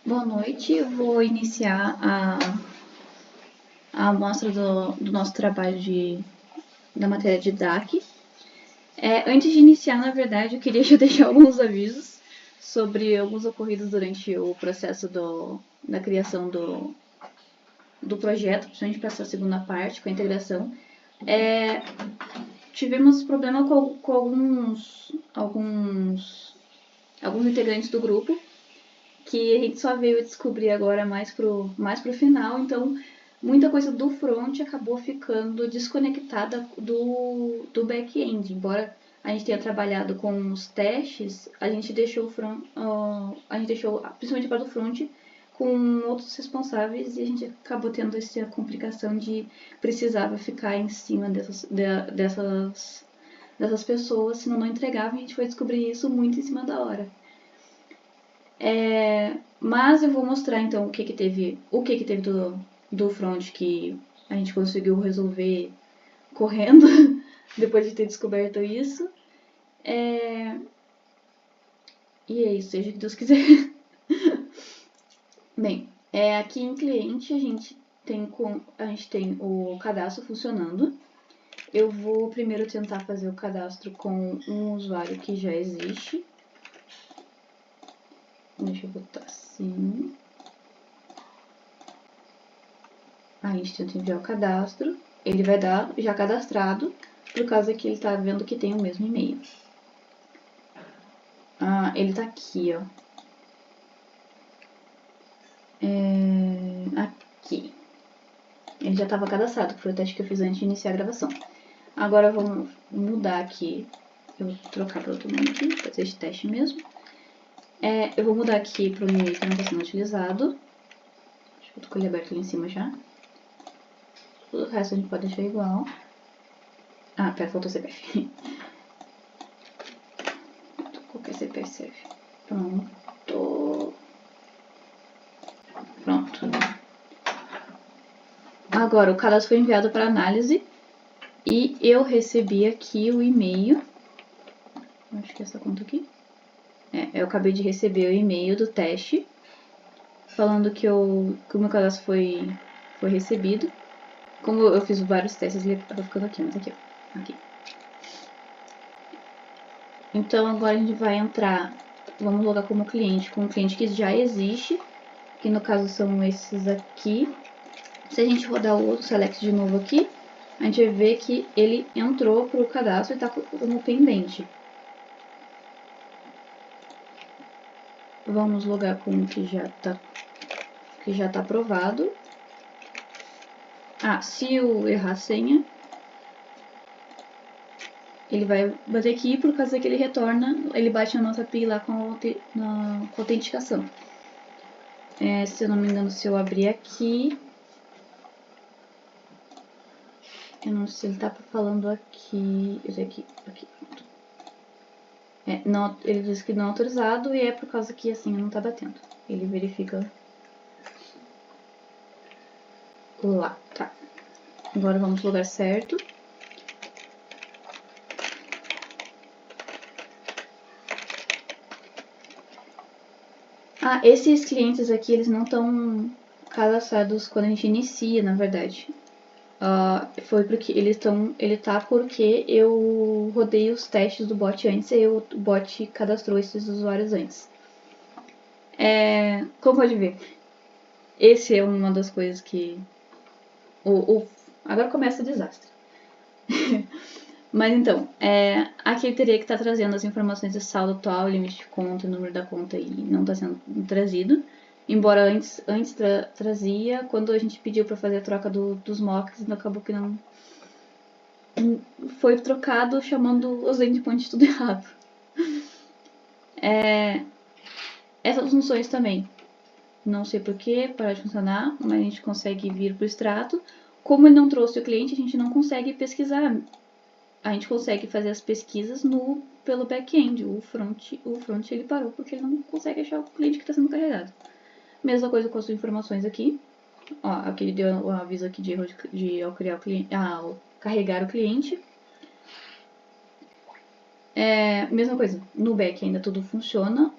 Boa noite, eu vou iniciar a amostra do nosso trabalho da matéria de DAC. Antes de iniciar, na verdade, eu queria já deixar alguns avisos sobre alguns ocorridos durante o processo da criação do projeto, principalmente para essa segunda parte, com a integração. Tivemos problema com alguns integrantes do grupo, que a gente só veio descobrir agora mais pro final, então muita coisa do front acabou ficando desconectada do back-end. Embora a gente tenha trabalhado com os testes, a gente deixou principalmente para o front, com outros responsáveis, e a gente acabou tendo essa complicação de precisava ficar em cima dessas pessoas, senão não entregava, e a gente foi descobrir isso muito em cima da hora. Mas eu vou mostrar então o que teve do front que a gente conseguiu resolver correndo depois de ter descoberto isso. E é isso, seja o que Deus quiser. Bem, aqui em cliente a gente tem o cadastro funcionando. Eu vou primeiro tentar fazer o cadastro com um usuário que já existe. Deixa eu botar assim. A gente tenta enviar o cadastro. Ele vai dar já cadastrado, por causa que ele está vendo que tem o mesmo e-mail. Ele está aqui, ó. Aqui. Ele já estava cadastrado, que foi o teste que eu fiz antes de iniciar a gravação. Agora vamos mudar aqui. Eu vou trocar para outro nome aqui, fazer esse teste mesmo. Eu vou mudar aqui para o e-mail que não está sendo utilizado. Deixa eu tô com ele aberto ali em cima já. O resto a gente pode deixar igual. Pera, faltou CPF. Qualquer CPF serve. Pronto. Agora, o cadastro foi enviado para análise. E eu recebi aqui o e-mail. Acho que é essa conta aqui. Eu acabei de receber o e-mail do teste, falando que o meu cadastro foi recebido. Como eu fiz vários testes, ele acabou ficando aqui, mas aqui, ó. Aqui. Então agora a gente vai entrar, vamos logar como cliente, com um cliente que já existe, que no caso são esses aqui. Se a gente rodar o outro select de novo aqui, a gente vai ver que ele entrou para o cadastro e está como pendente. Vamos logar com o que já está aprovado. Se eu errar a senha, ele vai bater aqui, por causa que ele retorna, ele bate na nossa API lá com a autenticação. Se eu não me engano, se eu abrir aqui, eu não sei se ele está falando aqui, esse aqui. Não, ele diz que não é autorizado, e é por causa que assim não está batendo. Ele verifica lá, tá. Agora vamos no lugar certo. Esses clientes aqui, eles não estão cadastrados quando a gente inicia, na verdade. Foi porque ele tá porque eu rodei os testes do bot antes e o bot cadastrou esses usuários antes. Como pode ver, esse é uma das coisas que... Agora começa o desastre. Mas então, aqui ele teria que estar trazendo as informações de saldo atual, limite de conta, número da conta, e não está sendo trazido. Embora antes trazia, quando a gente pediu para fazer a troca dos mocks, acabou que não foi trocado, chamando os endpoints tudo errado. Essas funções também, não sei porquê, pararam de funcionar, mas a gente consegue vir para o extrato. Como ele não trouxe o cliente, a gente não consegue pesquisar. A gente consegue fazer as pesquisas pelo back-end. O front ele parou porque ele não consegue achar o cliente que está sendo carregado. Mesma coisa com as informações aqui. Aqui ele deu o aviso aqui de erro ao carregar o cliente. Mesma coisa, no back ainda tudo funciona,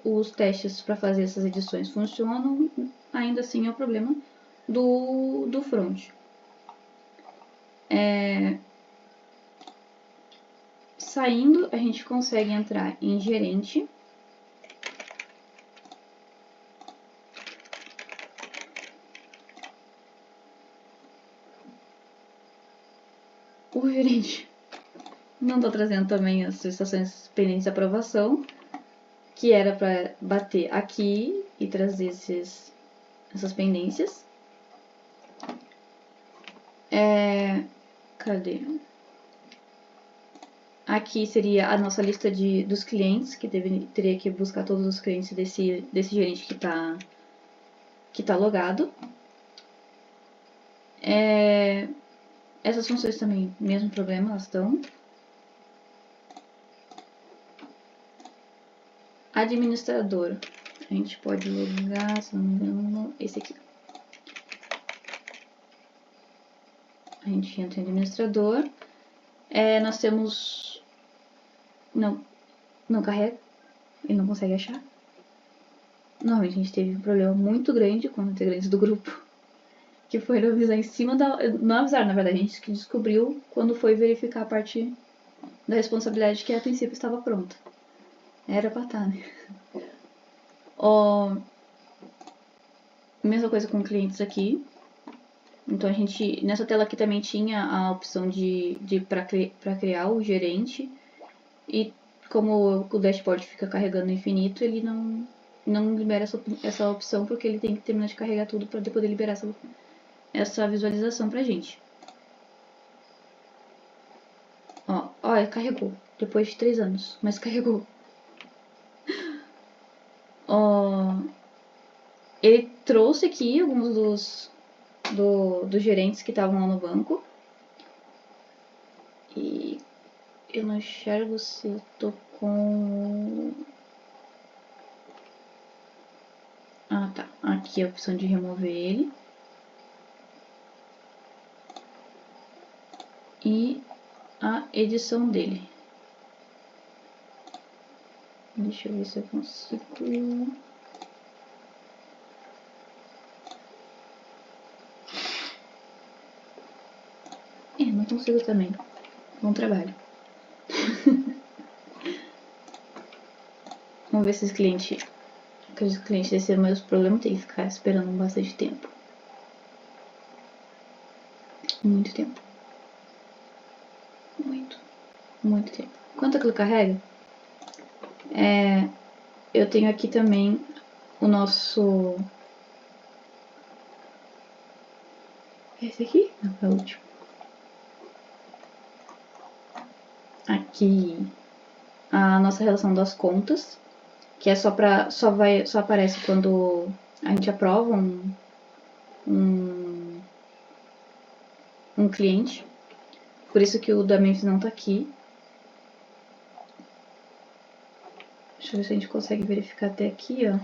os testes para fazer essas edições funcionam, ainda assim é o problema do front. Saindo, a gente consegue entrar em gerente. O gerente não está trazendo também as solicitações pendentes de aprovação, que era para bater aqui e trazer essas pendências. Cadê? Aqui seria a nossa lista dos clientes, que teria que buscar todos os clientes desse gerente que tá logado. Essas funções também, mesmo problema, elas estão. Administrador. A gente pode logar, se não me engano, esse aqui. A gente entra em administrador. Nós temos... Não carrega. Ele não consegue achar. Normalmente a gente teve um problema muito grande com os integrantes do grupo, que foi avisar em cima da... Não avisar, na verdade, a gente que descobriu quando foi verificar a parte da responsabilidade que a princípio estava pronta. Era pra estar, né? Mesma coisa com clientes aqui. Então a gente, nessa tela aqui também tinha a opção para criar o gerente. E como o dashboard fica carregando infinito, ele não libera essa opção, porque ele tem que terminar de carregar tudo para poder liberar essa visualização pra gente. Ó, carregou. Depois de 3 anos, mas carregou. Ele trouxe aqui alguns dos gerentes que estavam lá no banco. E eu não enxergo se eu tô com... Ah, tá. Aqui é a opção de remover ele. E a edição dele. Deixa eu ver se eu consigo... Não consigo também. Bom trabalho. Vamos ver se os clientes desceram, mas o problema tem que ficar esperando bastante tempo. Muito tempo. Muito tempo. Quanto aquilo carrega? Eu tenho aqui também o nosso... Esse aqui? Não, é o último. Aqui a nossa relação das contas, que é só aparece quando a gente aprova um cliente. Por isso que o da Memphis não tá aqui. Deixa eu ver se a gente consegue verificar até aqui, ó.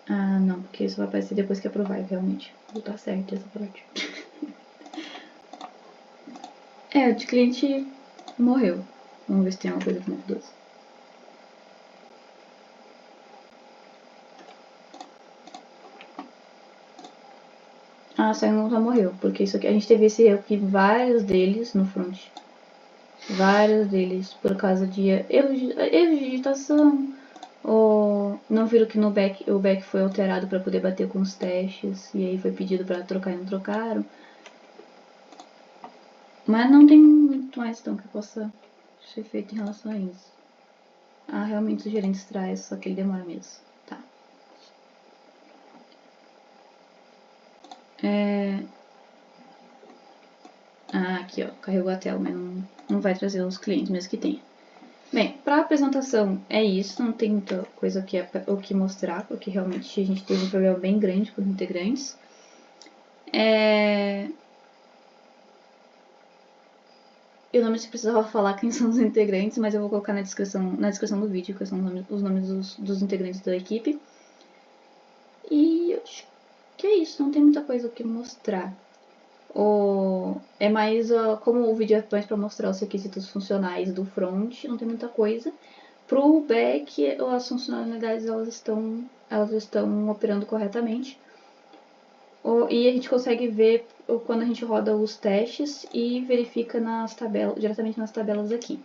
Ah, não, porque isso vai aparecer depois que aprovar, realmente. Não tá certo essa parte. O de cliente morreu. Vamos ver se tem alguma coisa que mudou. Ah, saiu não já morreu, porque isso aqui, a gente teve esse erro aqui, vários deles no front. Vários deles, por causa de erro de digitação, ou não viram que no o back foi alterado para poder bater com os testes, e aí foi pedido para trocar e não trocaram. Mas não tem muito mais então que possa ser feito em relação a isso. Ah, realmente os gerentes traz, só que ele demora mesmo. Tá. Aqui ó, carregou a tela, mas não vai trazer os clientes mesmo que tenha. Bem, para a apresentação é isso, não tem muita coisa o que mostrar, porque realmente a gente teve um problema bem grande com os integrantes. Eu não sei se precisava falar quem são os integrantes, mas eu vou colocar na descrição do vídeo, que são os nomes dos integrantes da equipe. E eu acho que é isso, não tem muita coisa o que mostrar. É mais, como o vídeo é mais para mostrar os requisitos funcionais do front, não tem muita coisa. Pro back, as funcionalidades elas estão operando corretamente. E a gente consegue ver quando a gente roda os testes e verifica diretamente nas tabelas aqui.